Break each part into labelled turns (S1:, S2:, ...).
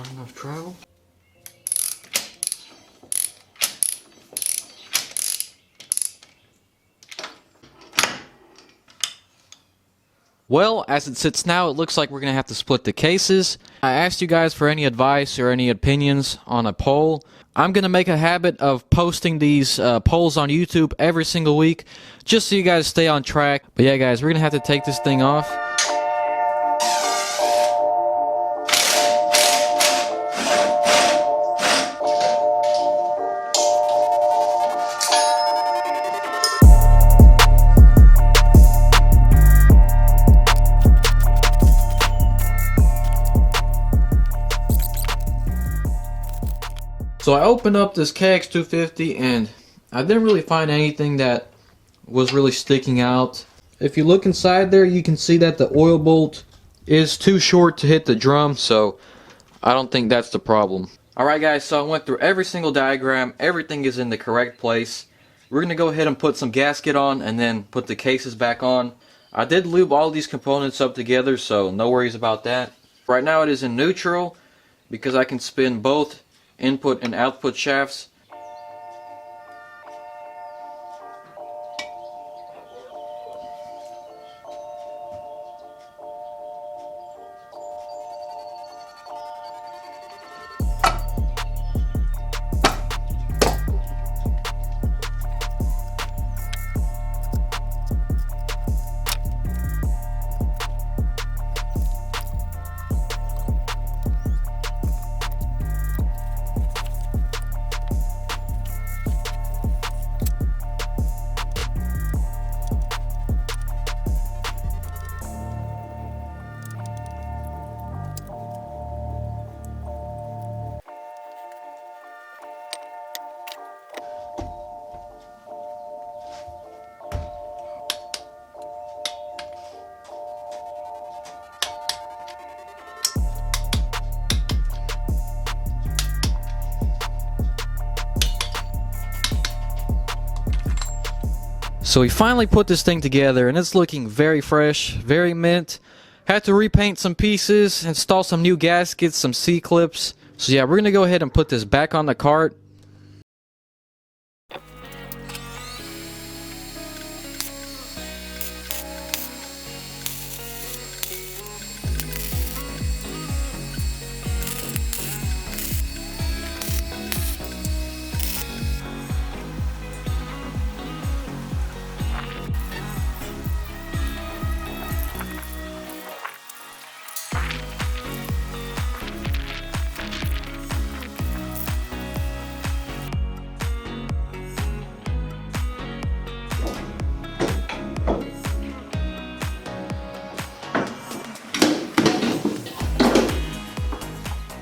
S1: Not enough travel. Well, as it sits now, it looks like we're going to have to split the cases. I asked you guys for any advice or any opinions on a poll. I'm going to make a habit of posting these polls on YouTube every single week, just so you guys stay on track. But yeah, guys, we're going to have to take this thing off. So I opened up this KX250 and I didn't really find anything that was really sticking out. If you look inside there, you can see that the oil bolt is too short to hit the drum, so I don't think that's the problem. Alright guys, so I went through every single diagram. Everything is in the correct place. We're going to go ahead and put some gasket on and then put the cases back on. I did lube all these components up together, so no worries about that. Right now it is in neutral because I can spin both input and output shafts. So we finally put this thing together and it's looking very fresh, very mint. Had to repaint some pieces, install some new gaskets, some C-clips. So yeah, we're going to go ahead and put this back on the cart.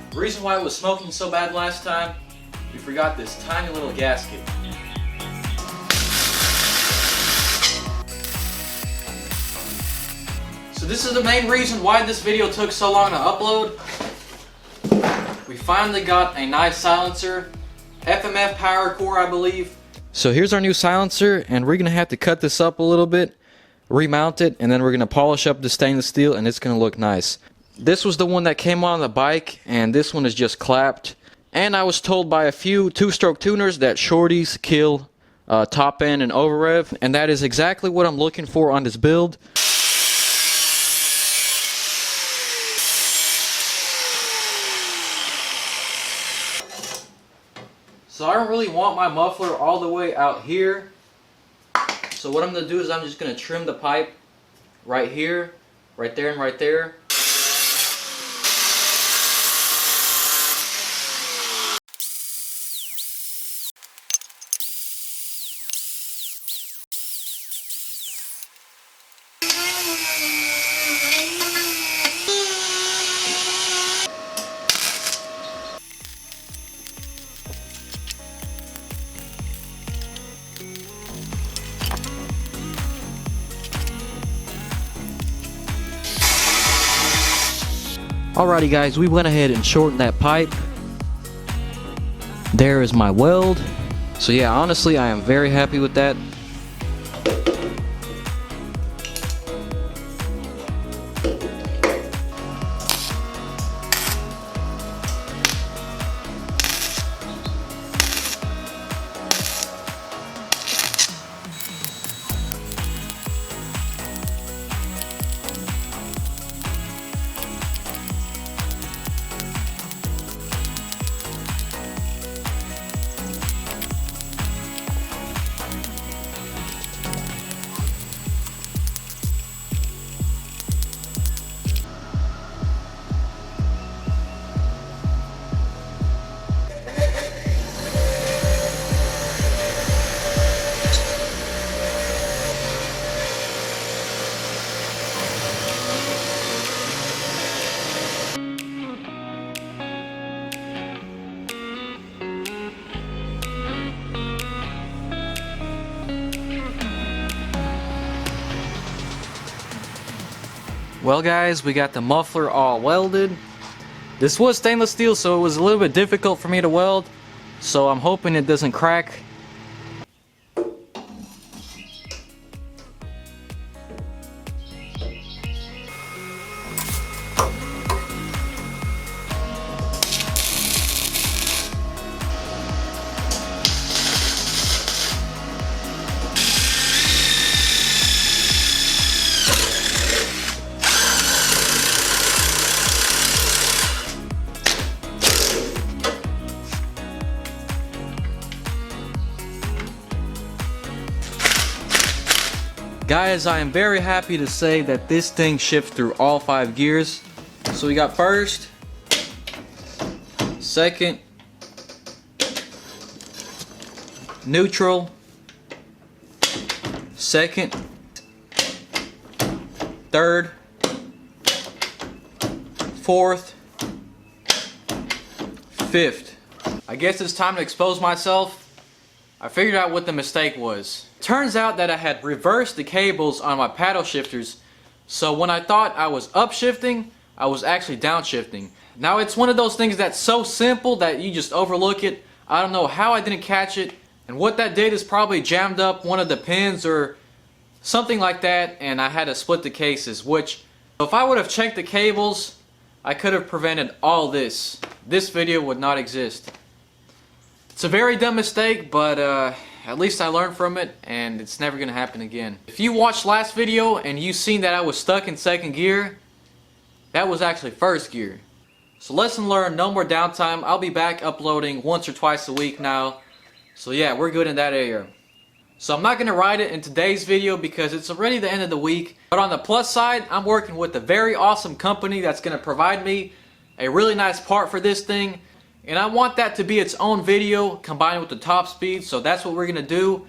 S1: The reason why it was smoking so bad last time, we forgot this tiny little gasket. So this is the main reason why this video took so long to upload. We finally got a nice silencer, FMF power core I believe. So here's our new silencer and we're going to have to cut this up a little bit, remount it, and then we're going to polish up the stainless steel and it's going to look nice. This was the one that came on the bike, and this one is just clapped. And I was told by a few two-stroke tuners that shorties kill top end and over rev, and that is exactly what I'm looking for on this build. So I don't really want my muffler all the way out here. So what I'm going to do is I'm just going to trim the pipe right here, right there, and right there. Alrighty guys, we went ahead and shortened that pipe. There is my weld. So yeah, honestly, I am very happy with that. Well guys, we got the muffler all welded. This was stainless steel, so it was a little bit difficult for me to weld, so I'm hoping it doesn't crack. Guys, I am very happy to say that this thing shifts through all 5 gears. So we got first, second, neutral, second, third, fourth, fifth. I guess it's time to expose myself. I figured out what the mistake was. Turns out that I had reversed the cables on my paddle shifters, so when I thought I was upshifting, I was actually downshifting. Now it's one of those things that's so simple that you just overlook it. I don't know how I didn't catch it, and what that did is probably jammed up one of the pins or something like that, and I had to split the cases, which if I would have checked the cables, I could have prevented all this. This video would not exist. It's a very dumb mistake, but at least I learned from it, and it's never gonna happen again. If you watched last video and you seen that I was stuck in second gear, that was actually first gear. So lesson learned, no more downtime. I'll be back uploading once or twice a week now. So yeah, we're good in that area. So I'm not gonna ride it in today's video because it's already the end of the week. But on the plus side, I'm working with a very awesome company that's gonna provide me a really nice part for this thing. And I want that to be its own video combined with the top speed, so that's what we're going to do.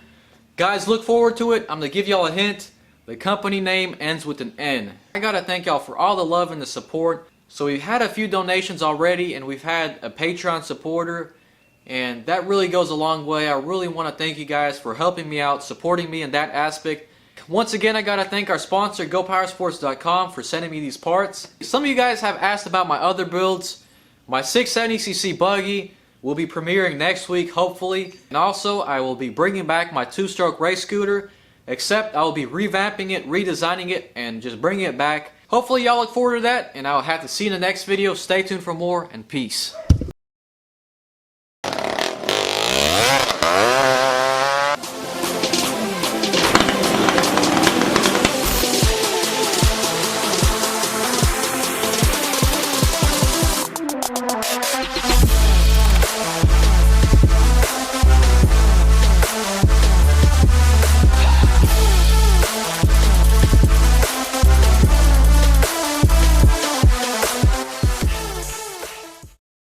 S1: Guys, look forward to it. I'm going to give y'all a hint. The company name ends with an N. I got to thank y'all for all the love and the support. So we've had a few donations already, and we've had a Patreon supporter, and that really goes a long way. I really want to thank you guys for helping me out, supporting me in that aspect. Once again, I got to thank our sponsor, GoPowersports.com, for sending me these parts. Some of you guys have asked about my other builds. My 670cc buggy will be premiering next week, hopefully. And also, I will be bringing back my 2-stroke race scooter, except I will be revamping it, redesigning it, and just bringing it back. Hopefully, y'all look forward to that, and I'll have to see you in the next video. Stay tuned for more, and peace.